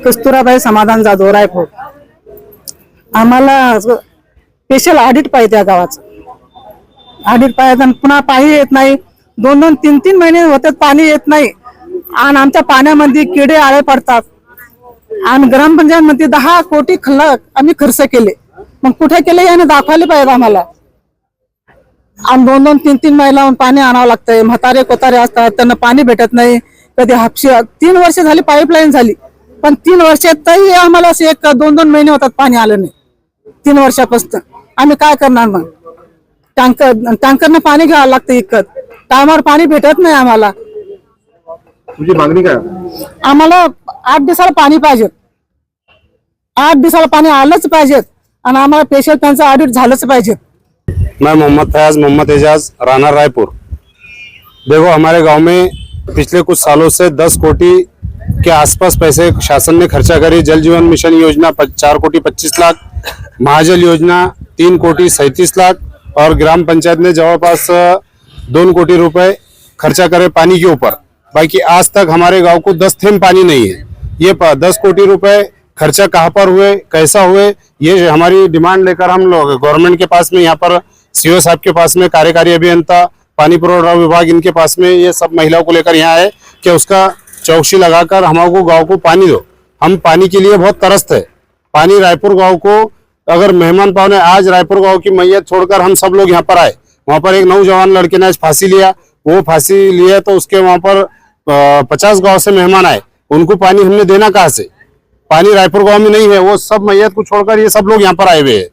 कस्तुराबाई समाधान जाधव रायपूर। आम्हाला special audit पाहिजे त्या गावाचं। ऑडिट पाहिजे आणि पुन्हा पाणी येत नाही, 2-2, 3-3 महिने होतात पाणी येत नाही आणि आमच्या पाण्यामध्ये किडे आळे पडतात। आणि ग्रामपंचायत मध्ये 10 कोटी आम्ही खर्च केले, मग कुठे केले याने दाखवायला पाहिजे आम्हाला। आणि 2-2, 3-3 महिला पाणी आणावं लागतंय। म्हातारे कोतारे असतात, त्यांना पाणी भेटत नाही। कधी हापशी 3 वर्ष झाली पाईपलाईन झाली, पण 3 वर्षातही आम्हाला 1-2 महिने होतात पाणी आलं नाही। 3 वर्षापासून आम्ही काय करणार मग? टँकरने पाणी घ्यावं लागतं इकत, टायमावर पाणी भेटत नाही आम्हाला। तुझी मागणी काय? आम्हाला 8 दिवसाला पाणी पाहिजे, 8 दिवसाला पाणी आलंच पाहिजे आणि आम्हाला स्पेशल त्यांचं ऑडिट झालंच पाहिजे। मैं मोहम्मद एजाज राना रायपुर। देखो, हमारे गांव में पिछले कुछ सालों से 10 कोटी के आसपास पैसे शासन ने खर्चा करी। जल जीवन मिशन योजना 4 कोटी 25 लाख, महाजल योजना 3 कोटी 37 लाख और ग्राम पंचायत ने जवरपास 2 कोटी रुपए खर्चा करे पानी के ऊपर। बाकी आज तक हमारे गांव को 10 थेम पानी नहीं है। ये 10 कोटी रुपए खर्चा कहाँ पर हुए, कैसा हुए, ये हमारी डिमांड लेकर हम लोग गवर्नमेंट के पास में, यहाँ पर सीओ साहब के पास में, कार्यकारी अभियंता, पानी पुरवठा विभाग, इनके पास में ये सब महिलाओं को लेकर यहाँ आए कि उसका चौकसी लगाकर हमारे गांव को पानी दो। हम पानी के लिए बहुत तरसते हैं। पानी रायपुर गांव को अगर मेहमान पावने, आज रायपुर गांव की मैयत छोड़कर हम सब लोग यहाँ पर आए। वहां पर एक नौजवान लड़के ने आज फांसी लिया, वो फांसी लिया तो उसके वहां पर 50 गांव से मेहमान आए, उनको पानी हमने देना कहाँ से? पानी रायपुर गांव में नहीं है, वो सब मैयत को छोड़कर ये सब लोग यहाँ पर आए हुए हैं।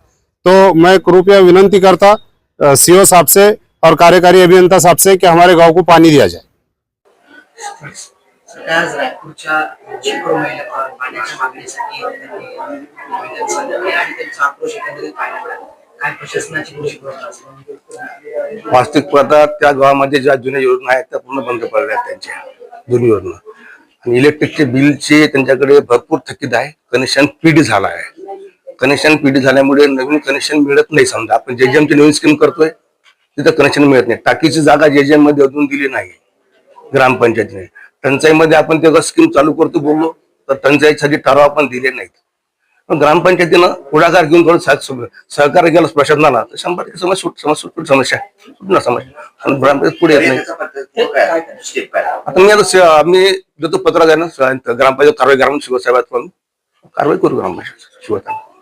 तो मैं कृपया विनंती करता सीओ साहब से और कार्यकारी अभियंता साहब से कि हमारे गांव को पानी दिया जाए। रायपूरच्या शेकडो महिला पाण्याच्या मागणीसाठी काय प्रशासनाची वास्तविक पाहता त्या गावामध्ये ज्या जुन्या योजना आहेत त्या पूर्ण बंद पडल्या आहेत, त्यांच्या जुनी योजना। आणि इलेक्ट्रिकचे बिलचे त्यांच्याकडे भरपूर थकीत आहे। कनेक्शन पीडी झाला आहे, कनेक्शन पीडी झाल्यामुळे नवीन कनेक्शन मिळत नाही। समजा आपण जेजेएमची नवीन स्कीम करतोय तिथं कनेक्शन मिळत नाही। टाकीची जागा जेजेएम मध्ये अजून दिली नाही ग्रामपंचायतीने। टंचाईमध्ये आपण ते स्कीम चालू करतो बोललो तर टंचाईसाठी ठराव आपण दिले नाहीत। पण ग्रामपंचायतीनं पुढाकार घेऊन थोडं सहकार्य केलं प्रशासनाला तर 100% समस्या सुटणार समस्या आणि ग्रामपंचायत पुढे येत नाही। आता मी देतो पत्र द्या ना, ग्रामपंचायत कारवाई ग्राम शिवसाहेबात कारवाई करू ग्रामपंचायत शिवसाहेब।